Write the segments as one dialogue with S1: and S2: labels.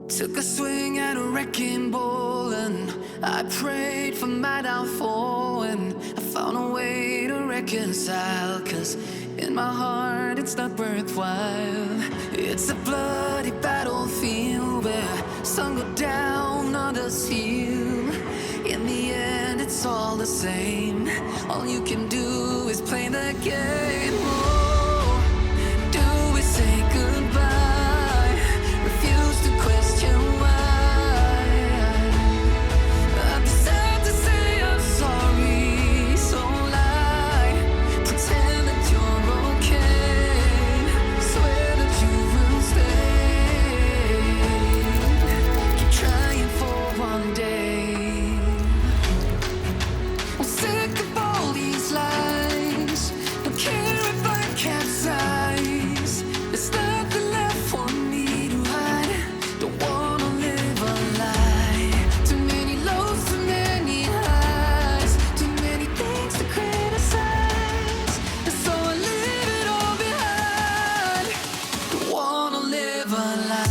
S1: Took a swing at a wrecking ball and I prayed for my downfall, and I found a way to reconcile, 'cause in my heart it's not worthwhile. It's a bloody battlefield where some go down, others heal. In the end it's all the same. All you can do is play the game. Oh, do we say goodbye? Refuse to question why. I'm sad to say I'm sorry, so lie. Pretend that you're okay. Swear that you will stay. Keep trying for one day. I'm sick of all these lies. Don't care if I capsize. There's nothing left for me to hide. Don't wanna live a lie. Too many lows, too many highs. Too many things to criticize. And so I leave it all behind. Don't wanna live a lie.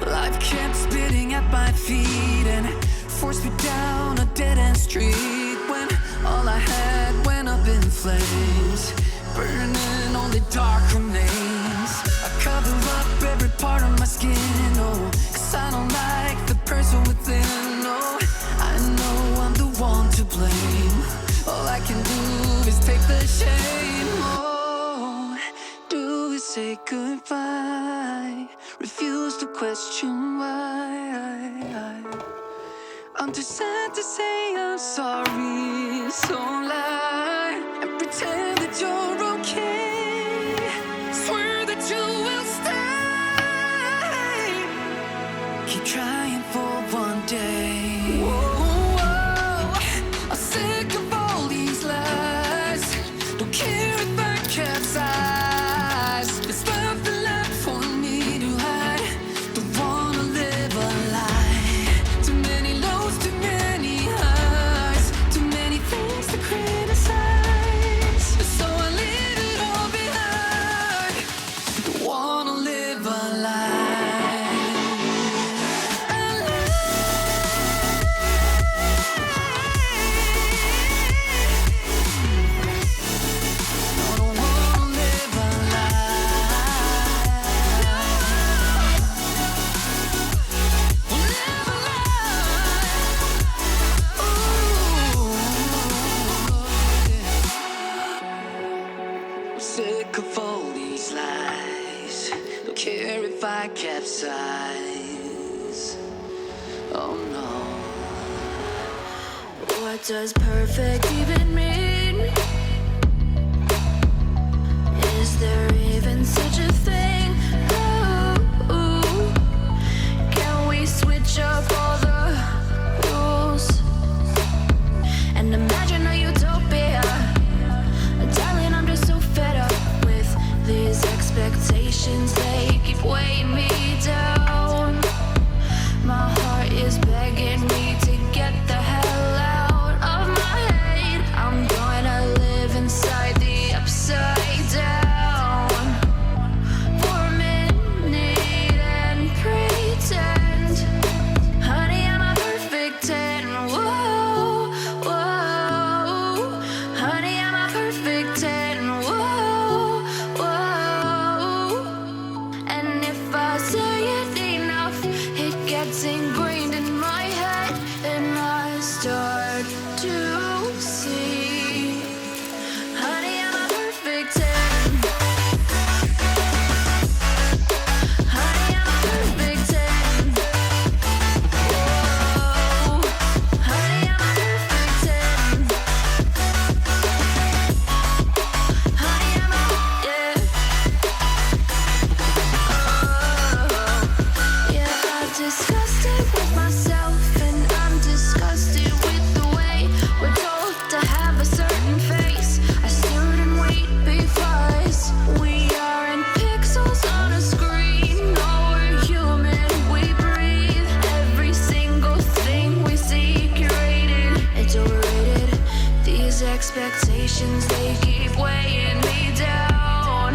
S1: Life kept spitting at my feet and forced me down a dead-end street, when all I had went up in flames, burning only dark remains. I cover up every part of my skin, oh, 'cause I don't like the person within. Oh, I know I'm the one to blame. All I can do is take the shame. Oh, do we say goodbye? Refuse to question why. I'm too sad to say I'm sorry, so lie and pretend that you're okay. Swear that you will stay. Keep trying for one day. Whoa, I'm sick of all these lies. Don't care if I capsize. There's nothing left for me to hide. Don't wanna live a lie. Too many lows, too many highs. Too many things to criticize. So I leave it all behind. Don't wanna live a lie. A lie. No, don't wanna live a lie. We'll live a lie. Ooh, I'm sick of all these lies. Don't care if I capsize. Oh no.
S2: What does perfect even mean? Is there even such a thing? Ooh, can we switch up all the rules and imagine a utopia? Darling, I'm just so fed up with these expectations. They keep weighing me down. My heart is begging me to get the hell out of my head. I'm gonna live inside the upside down for a minute and pretend, honey, I'm a perfect 10. Whoa, whoa, honey, I'm a perfect 10. Whoa, whoa, and if I say it enough, it gets ingrained in my head, and I start to see, honey, I'm a perfect 10. Honey, I'm a perfect 10. Whoa, honey, I'm a perfect 10. Honey, I'm a, yeah. Oh, yeah, I've discussed it with myself, and I'm disgusted with the way we're talking. expectations, they keep weighing me down.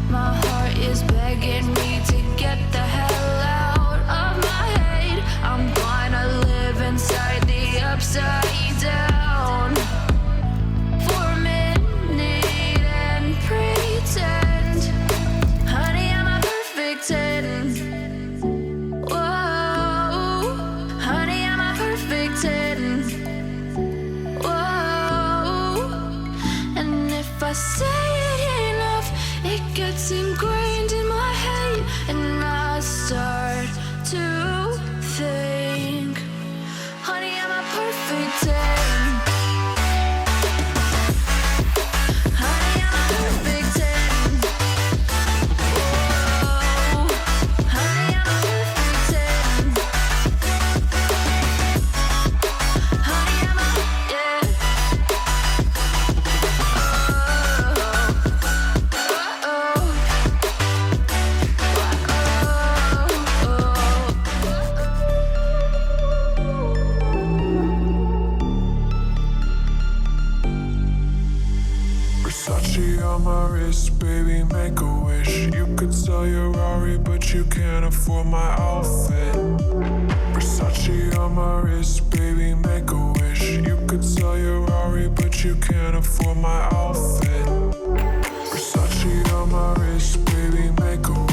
S2: My heart is begging me to get the hell out of my head. I'm gonna live inside the upside down for a minute and pretend, honey, I'm a perfect 10. Whoa, honey, I'm a perfect 10. Whoa, and if I say it enough, it gets ingrained in my head, and I start to think, honey, I'm a perfect 10. Honey, I'm a perfect 10. Whoa, honey, I'm a perfect 10. Honey, I'm a, yeah.
S1: Versace on my wrist, baby, make a wish. You could sell your Rari, but you can't afford my outfit. Versace on my wrist, baby, make a wish. You could sell your Rari, but you can't afford my outfit. Versace on my wrist, baby, make a wish.